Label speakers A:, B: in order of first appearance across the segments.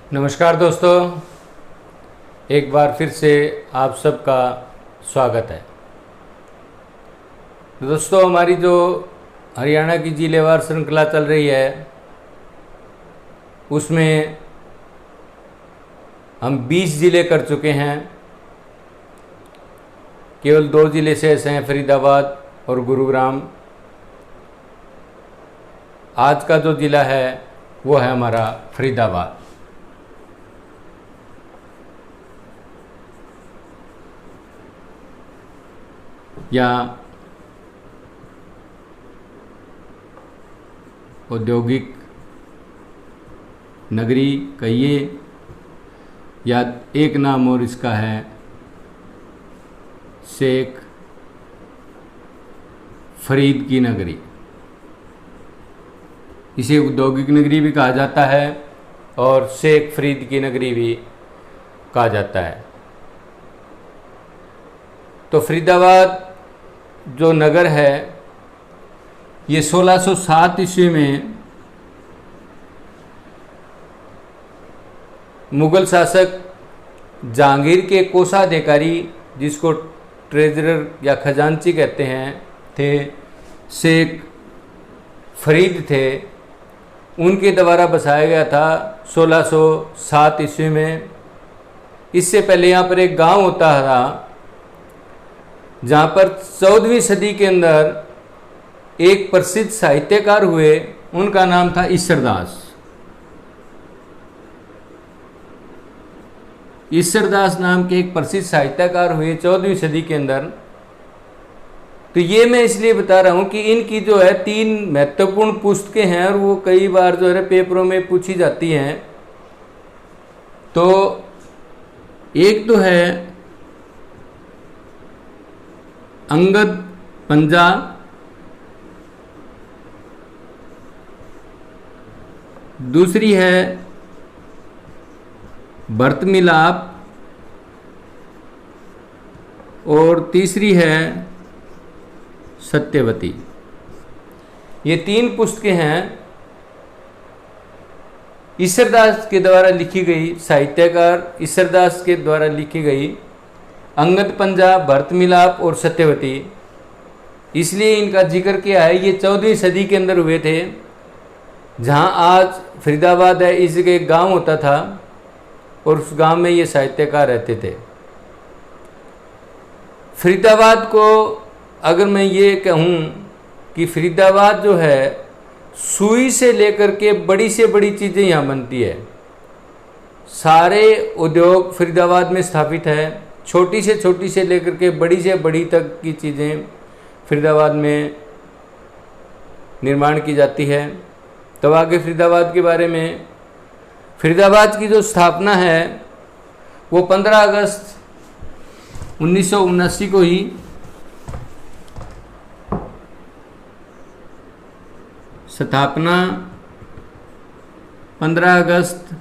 A: नमस्कार दोस्तों, एक बार फिर से आप सबका स्वागत है। दोस्तों, हमारी जो हरियाणा की जिलेवार श्रृंखला चल रही है उसमें हम 20 ज़िले कर चुके हैं। केवल 2 ज़िले शेष हैं, फरीदाबाद और गुरुग्राम। आज का जो ज़िला है वो है हमारा फरीदाबाद। या औद्योगिक नगरी कहिए, या एक नाम और इसका है शेख फरीद की नगरी। इसे औद्योगिक नगरी भी कहा जाता है और शेख फरीद की नगरी भी कहा जाता है। तो फरीदाबाद जो नगर है ये 1607 ईस्वी में मुगल शासक जहांगीर के कोषाधिकारी, जिसको ट्रेजरर या खजांची कहते हैं, थे शेख फरीद थे, उनके द्वारा बसाया गया था 1607 ईस्वी में। इससे पहले यहाँ पर एक गांव होता था जहाँ पर 14वीं सदी के अंदर एक प्रसिद्ध साहित्यकार हुए, उनका नाम था ईसरदास। ईसरदास नाम के एक प्रसिद्ध साहित्यकार हुए 14वीं सदी के अंदर। तो ये मैं इसलिए बता रहा हूँ कि इनकी जो है 3 महत्वपूर्ण पुस्तकें हैं और वो कई बार जो है पेपरों में पूछी जाती हैं। तो एक तो है अंगद पंजा, दूसरी है भरत मिलाप, और तीसरी है सत्यवती। ये 3 पुस्तकें हैं ईसरदास के द्वारा लिखी गई, साहित्यकार ईसरदास के द्वारा लिखी गई। अंगद पंजा, भरत मिलाप और सत्यवती, इसलिए इनका जिक्र किया है। ये 14वीं सदी के अंदर हुए थे। जहाँ आज फरीदाबाद है, इस जगह एक गाँव होता था और उस गांव में ये साहित्यकार रहते थे। फरीदाबाद को अगर मैं ये कहूँ कि फरीदाबाद जो है सुई से लेकर के बड़ी से बड़ी चीज़ें यहाँ बनती है। सारे उद्योग फरीदाबाद में स्थापित है। छोटी से लेकर के बड़ी से बड़ी तक की चीज़ें फरीदाबाद में निर्माण की जाती है। तो आगे फरीदाबाद के बारे में, फरीदाबाद की जो स्थापना है वो 15 अगस्त 1979 को ही स्थापना 15 अगस्त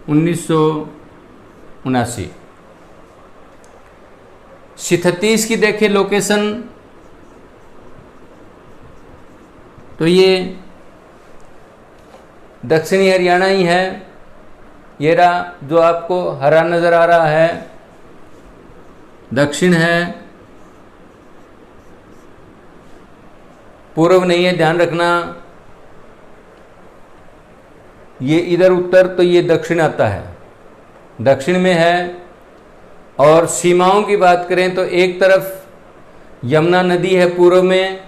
A: 1979। 37 की देखें लोकेशन, तो ये दक्षिणी हरियाणा ही है। ये रहा जो आपको हरा नज़र आ रहा है, दक्षिण है, पूर्व नहीं है, ध्यान रखना। ये इधर उत्तर, तो ये दक्षिण आता है, दक्षिण में है। और सीमाओं की बात करें तो एक तरफ यमुना नदी है पूर्व में,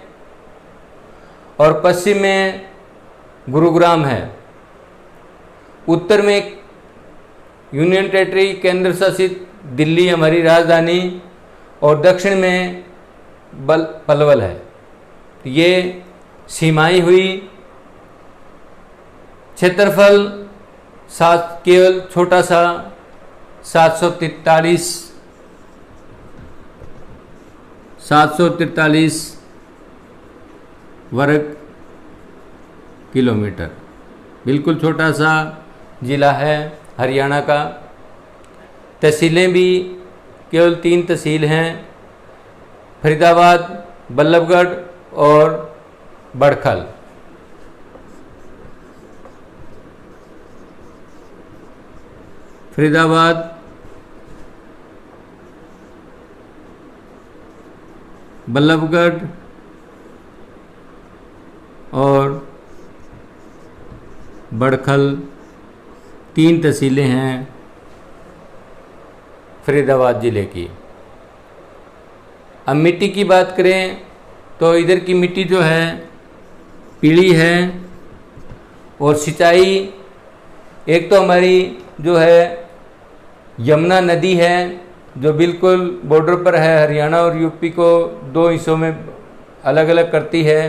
A: और पश्चिम में गुरुग्राम है। उत्तर में यूनियन टेरिटरी, केंद्र शासित दिल्ली हमारी राजधानी, और दक्षिण में पलवल है। ये सीमाएं हुई। क्षेत्रफल केवल छोटा सा 743 वर्ग किलोमीटर, बिल्कुल छोटा सा ज़िला है हरियाणा का। तहसीलें भी केवल 3 तहसील हैं, फरीदाबाद, बल्लभगढ़ और बड़खल। फरीदाबाद, बल्लभगढ़ और बड़खल 3 तहसीलें हैं फरीदाबाद ज़िले की। अब मिट्टी की बात करें तो इधर की मिट्टी जो है पीली है, और सिंचाई एक तो हमारी जो है यमुना नदी है जो बिल्कुल बॉर्डर पर है, हरियाणा और यूपी को 2 हिस्सों में अलग अलग करती है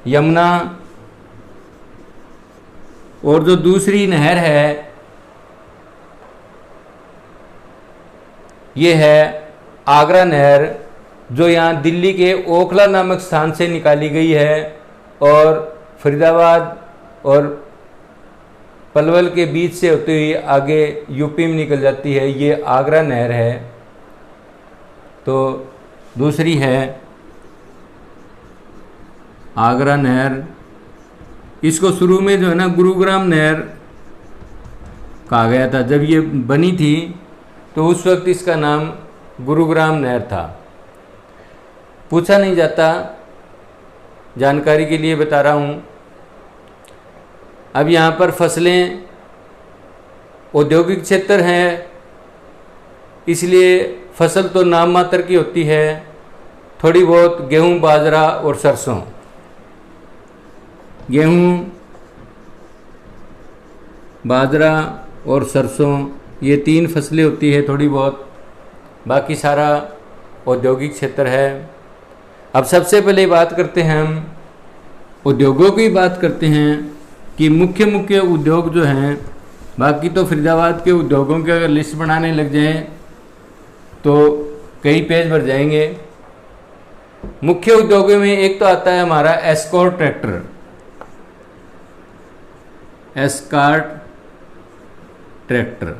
A: यमुना। और जो दूसरी नहर है ये है आगरा नहर, जो यहाँ दिल्ली के ओखला नामक स्थान से निकाली गई है और फरीदाबाद और पलवल के बीच से होते हुए आगे यूपी में निकल जाती है। ये आगरा नहर है। तो दूसरी है आगरा नहर, इसको शुरू में जो है ना गुरुग्राम नहर कहा गया था। जब ये बनी थी तो उस वक्त इसका नाम गुरुग्राम नहर था। पूछा नहीं जाता, जानकारी के लिए बता रहा हूँ। अब यहाँ पर फसलें औद्योगिक क्षेत्र हैं, इसलिए फसल तो नाम मात्र की होती है, थोड़ी बहुत गेहूँ, बाजरा और सरसों। गेहूँ, बाजरा और सरसों ये 3 फसलें होती है थोड़ी बहुत, बाकी सारा औद्योगिक क्षेत्र है। अब सबसे पहले बात करते हैं हम उद्योगों की बात करते हैं कि मुख्य उद्योग जो हैं, बाकी तो फरीदाबाद के उद्योगों की अगर लिस्ट बनाने लग जाएं तो कई पेज भर जाएंगे। मुख्य उद्योगों में एक तो आता है हमारा एस्कॉर्ट ट्रैक्टर, एस्कॉर्ट ट्रैक्टर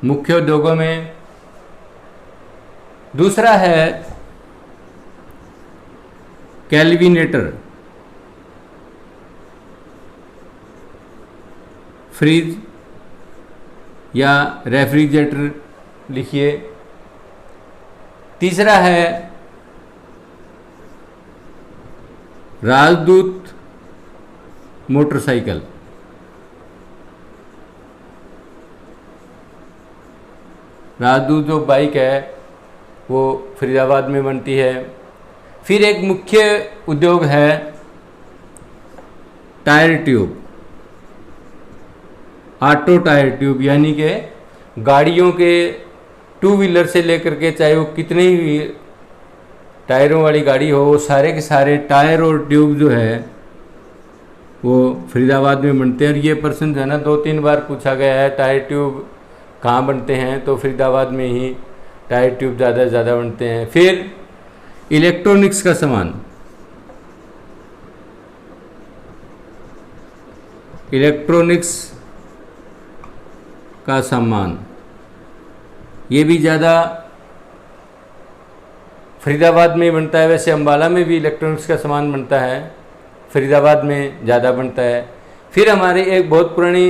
A: मुख्य उद्योगों में। दूसरा है कैल्विनेटर, फ्रिज या रेफ्रिजरेटर लिखिए। तीसरा है राजदूत मोटरसाइकिल। राजदूत जो बाइक है वो फरीदाबाद में बनती है। फिर एक मुख्य उद्योग है tyre tube, auto tyre tube, यानी कि गाड़ियों के 2 व्हीलर से लेकर के चाहे वो कितने ही टायरों वाली गाड़ी हो, वो सारे के सारे टायर और ट्यूब जो है वो फरीदाबाद में बनते हैं। और ये प्रश्न जो है ना 2-3 बार पूछा गया है, टायर ट्यूब कहाँ बनते हैं, तो फरीदाबाद में ही टायर ट्यूब ज़्यादा से ज़्यादा बनते हैं। फिर इलेक्ट्रॉनिक्स का सामान, इलेक्ट्रॉनिक्स का सामान ये भी ज़्यादा फरीदाबाद में बनता है। वैसे अम्बाला में भी इलेक्ट्रॉनिक्स का सामान बनता है, फरीदाबाद में ज़्यादा बनता है। फिर हमारी एक बहुत पुरानी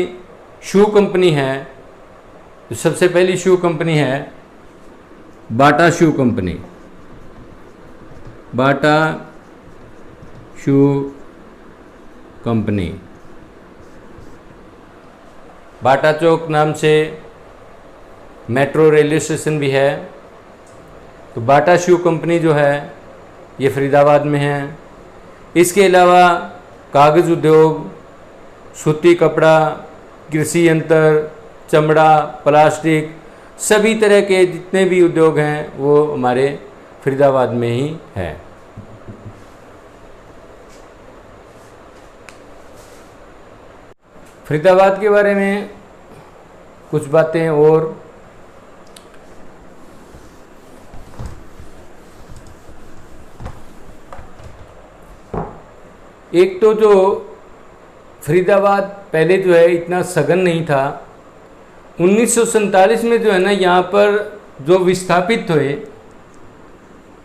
A: शू कंपनी है, जो सबसे पहली शू कंपनी है बाटा शू कंपनी, बाटा शू कंपनी। बाटा चौक नाम से मेट्रो रेलवे स्टेशन भी है। तो बाटा शू कंपनी जो है ये फरीदाबाद में है। इसके अलावा कागज़ उद्योग, सूती कपड़ा, कृषि यंत्र, चमड़ा, प्लास्टिक, सभी तरह के जितने भी उद्योग हैं वो हमारे फरीदाबाद में ही है। फरीदाबाद के बारे में कुछ बातें और, एक तो जो फरीदाबाद पहले जो है इतना सघन नहीं था। 1947 में जो है ना यहाँ पर जो विस्थापित हुए,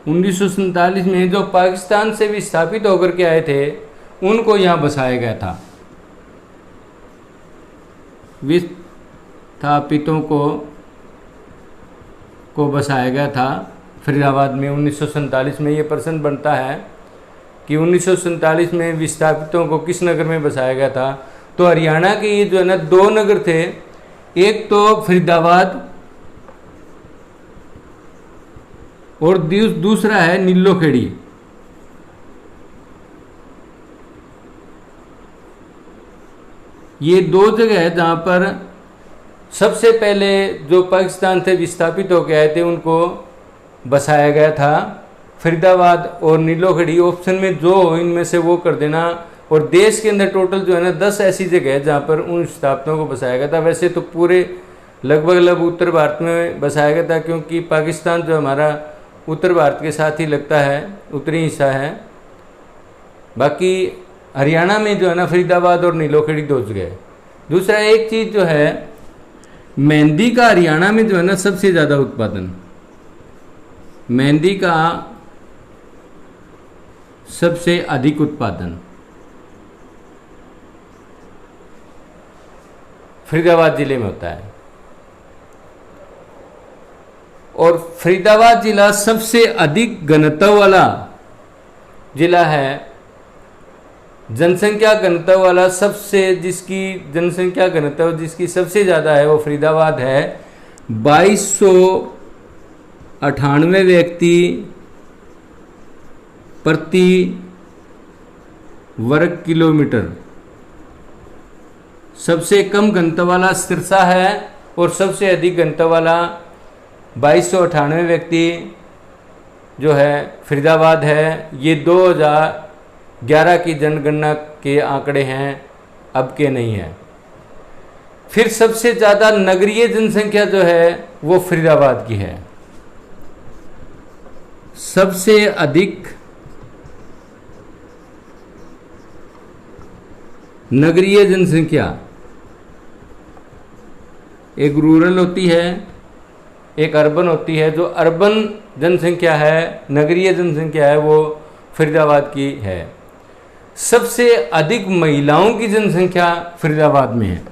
A: 1947 में जो पाकिस्तान से विस्थापित होकर के आए थे उनको यहाँ बसाया गया था। विस्थापितों को बसाया गया था फरीदाबाद में 1947 में। ये प्रश्न बनता है कि 1947 में विस्थापितों को किस नगर में बसाया गया था। तो हरियाणा के ये जो है ना 2 नगर थे, एक तो फरीदाबाद और दूसरा है नीलोखेड़ी। ये 2 जगह है जहाँ पर सबसे पहले जो पाकिस्तान से विस्थापित होकर आए थे उनको बसाया गया था। फरीदाबाद और नीलोखेड़ी ऑप्शन में जो हो इनमें से वो कर देना। और देश के अंदर टोटल जो है ना 10 ऐसी जगह है जहाँ पर उन विस्थापितों को बसाया गया था। वैसे तो पूरे लगभग उत्तर भारत में बसाया गया था, क्योंकि पाकिस्तान जो हमारा उत्तर भारत के साथ ही लगता है, उत्तरी हिस्सा है। बाकी हरियाणा में जो है ना फरीदाबाद और नीलोखेड़ी 2 जगह है। दूसरा एक चीज़ जो है, मेहंदी का हरियाणा में जो है ना सबसे ज़्यादा उत्पादन, मेहंदी का सबसे अधिक उत्पादन फरीदाबाद जिले में होता है। और फरीदाबाद जिला सबसे अधिक घनत्व वाला जिला है, जनसंख्या घनत्व वाला सबसे, जिसकी जनसंख्या घनत्व जिसकी सबसे ज़्यादा है वो फरीदाबाद है। 2298 व्यक्ति प्रति वर्ग किलोमीटर। सबसे कम घनत्व वाला सिरसा है और सबसे अधिक घनत्व वाला 2298 व्यक्ति जो है फरीदाबाद है। ये 2011 की जनगणना के आंकड़े हैं, अब के नहीं हैं। फिर सबसे ज़्यादा नगरीय जनसंख्या जो है वो फरीदाबाद की है। सबसे अधिक नगरीय जनसंख्या, एक रूरल होती है एक अर्बन होती है। जो अर्बन जनसंख्या है, नगरीय जनसंख्या है, वो फरीदाबाद की है। सबसे अधिक महिलाओं की जनसंख्या फरीदाबाद में है।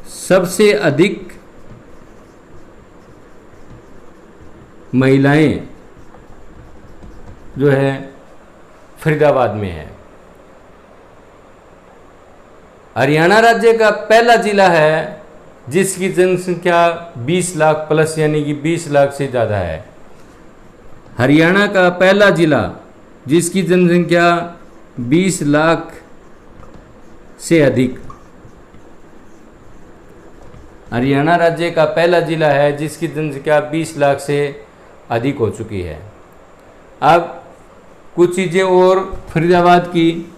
A: सबसे अधिक महिलाएं जो है फरीदाबाद में है। हरियाणा राज्य का पहला जिला है जिसकी जनसंख्या 20 लाख प्लस, यानी कि 20 लाख से ज़्यादा है। हरियाणा का पहला जिला जिसकी जनसंख्या 20 लाख से अधिक, हरियाणा राज्य का पहला जिला है जिसकी जनसंख्या 20 लाख से अधिक हो चुकी है। अब कुछ चीज़ें और फरीदाबाद की।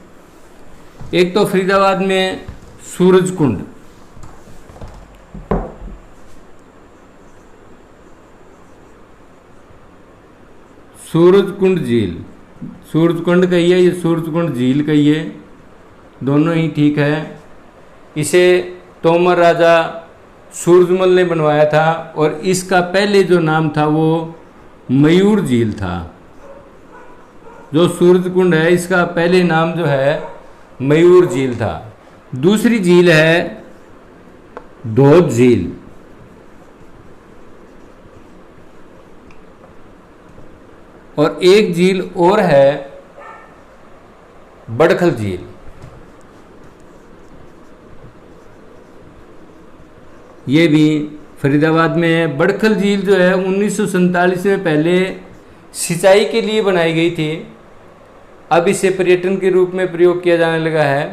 A: एक तो फरीदाबाद में सूरज कुंड, सूरज कुंड झील, सूरज कुंड कहिए ये सूरज कुंड झील कहिए, दोनों ही ठीक है। इसे तोमर राजा सूरजमल ने बनवाया था और इसका पहले जो नाम था वो मयूर झील था। जो सूरज कुंड है इसका पहले नाम जो है मयूर झील था। दूसरी झील है धोद झील, और एक झील और है बड़खल झील। ये भी फरीदाबाद में है। बड़खल झील जो है 1947 में पहले सिंचाई के लिए बनाई गई थी। अब इसे पर्यटन के रूप में प्रयोग किया जाने लगा है,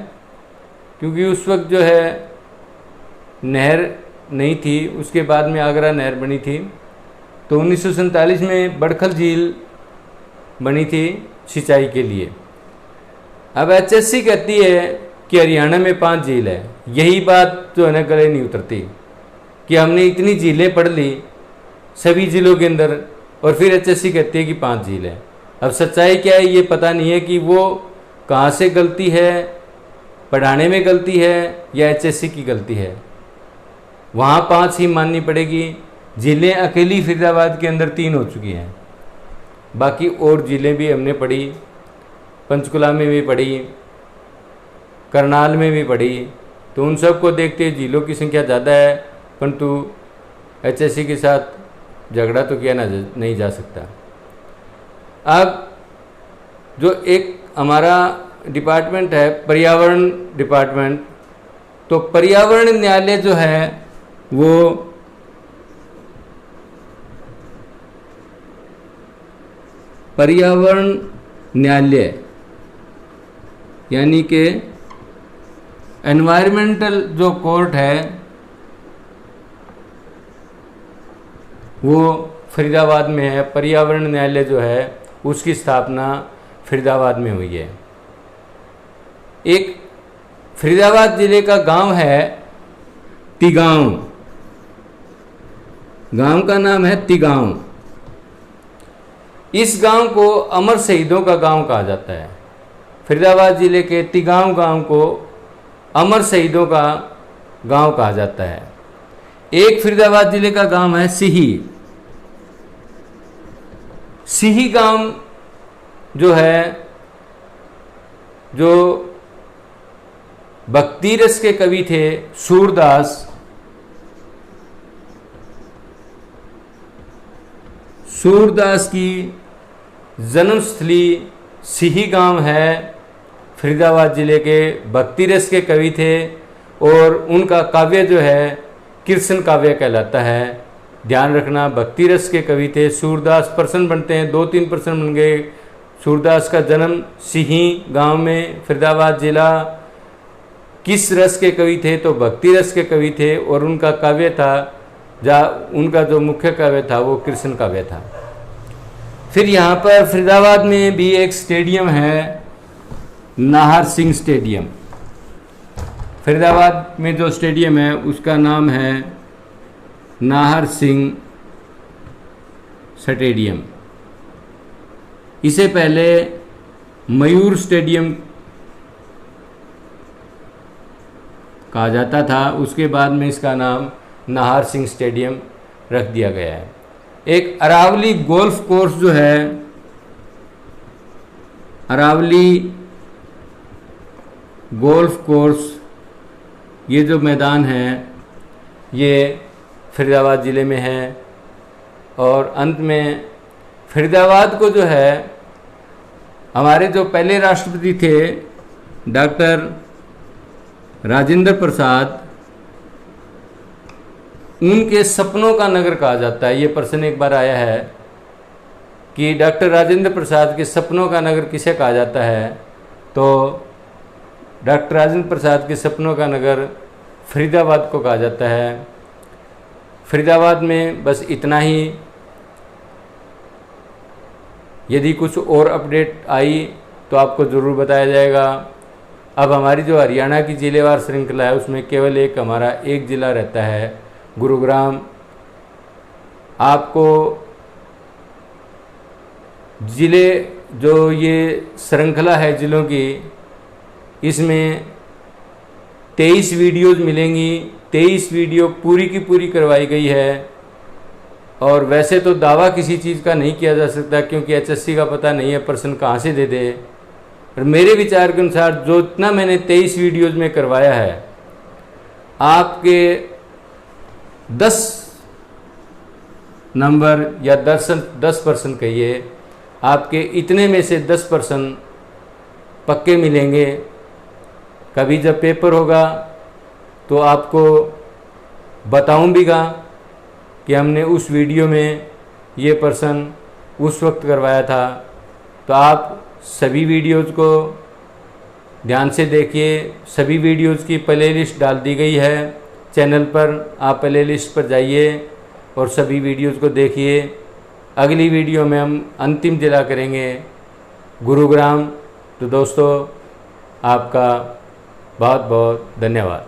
A: क्योंकि उस वक्त जो है नहर नहीं थी, उसके बाद में आगरा नहर बनी थी। तो 1947 में बड़खल झील बनी थी सिंचाई के लिए। अब HSC कहती है कि हरियाणा में 5 झील है। यही बात जो है ना गले नहीं उतरती कि हमने इतनी झीलें पढ़ ली सभी जिलों के अंदर, और फिर HSC कहती है कि 5 झील है। अब सच्चाई क्या है ये पता नहीं है कि वो कहाँ से गलती है, पढ़ाने में गलती है या HSC की गलती है। वहाँ 5 ही माननी पड़ेगी। झीलें अकेली फरीदाबाद के अंदर 3 हो चुकी हैं, बाकी और झीलें भी हमने पढ़ी, पंचकुला में भी पढ़ी, करनाल में भी पढ़ी, तो उन सब को देखते हुए जिलों की संख्या ज़्यादा है, परंतु HSC के साथ झगड़ा तो किया नहीं जा सकता। अब जो एक हमारा डिपार्टमेंट है पर्यावरण डिपार्टमेंट, तो पर्यावरण न्यायालय जो है वो पर्यावरण न्यायालय यानी कि एनवायरमेंटल जो कोर्ट है वो फरीदाबाद में है। पर्यावरण न्यायालय जो है उसकी स्थापना फरीदाबाद में हुई है। एक फरीदाबाद जिले का गांव है तिगांव, गांव का नाम है तिगांव। इस गांव को अमर शहीदों का गांव कहा जाता है। फरीदाबाद जिले के तिगांव गांव को अमर शहीदों का गांव कहा जाता है। एक फरीदाबाद जिले का गांव है सिही। सिही गांव जो है, जो भक्ति रस के कवि थे सूरदास, सूरदास की जन्मस्थली सिही गांव है। फरीदाबाद जिले के भक्ति रस के कवि थे और उनका काव्य जो है कृष्ण काव्य कहलाता है। ध्यान रखना, भक्ति रस के कवि थे। सूरदास पर्सन बनते हैं, 2-3 पर्सन बन गए। सूरदास का जन्म सिही गांव में, फरीदाबाद जिला। किस रस के कवि थे? तो भक्ति रस के कवि थे और उनका काव्य था, उनका जो मुख्य काव्य था वो कृष्ण काव्य था। फिर यहाँ पर फरीदाबाद में भी एक स्टेडियम है, नाहर सिंह स्टेडियम। फरीदाबाद में जो स्टेडियम है उसका नाम है नाहर सिंह स्टेडियम। इसे पहले मयूर स्टेडियम कहा जाता था, उसके बाद में इसका नाम नाहर सिंह स्टेडियम रख दिया गया है। एक अरावली गोल्फ कोर्स जो है, अरावली गोल्फ कोर्स, ये जो मैदान है ये फरीदाबाद ज़िले में है। और अंत में फरीदाबाद को जो है हमारे जो पहले राष्ट्रपति थे डॉक्टर राजेंद्र प्रसाद, उनके सपनों का नगर कहा जाता है। ये प्रश्न एक बार आया है कि डॉक्टर राजेंद्र प्रसाद के सपनों का नगर किसे कहा जाता है? तो डॉक्टर राजेंद्र प्रसाद के सपनों का नगर फरीदाबाद को कहा जाता है। फरीदाबाद में बस इतना ही। यदि कुछ और अपडेट आई तो आपको ज़रूर बताया जाएगा। अब हमारी जो हरियाणा की जिलेवार श्रृंखला है उसमें केवल एक हमारा एक ज़िला रहता है, गुरुग्राम। आपको ज़िले जो ये श्रृंखला है ज़िलों की, इसमें 23 वीडियोज़ मिलेंगी। 23 वीडियो पूरी की पूरी करवाई गई है। और वैसे तो दावा किसी चीज़ का नहीं किया जा सकता क्योंकि HSC का पता नहीं है प्रश्न कहाँ से दे दे। और मेरे विचार के अनुसार जो इतना मैंने 23 वीडियोज़ में करवाया है, आपके 10 नंबर या 10% कहिए, आपके इतने में से 10% पक्के मिलेंगे। कभी जब पेपर होगा तो आपको बताऊं भीगा कि हमने उस वीडियो में ये प्रश्न उस वक्त करवाया था। तो आप सभी वीडियोज़ को ध्यान से देखिए। सभी वीडियोज़ की प्लेलिस्ट डाल दी गई है चैनल पर, आप प्लेलिस्ट पर जाइए और सभी वीडियोज़ को देखिए। अगली वीडियो में हम अंतिम जिला करेंगे गुरुग्राम। तो दोस्तों आपका बहुत बहुत धन्यवाद।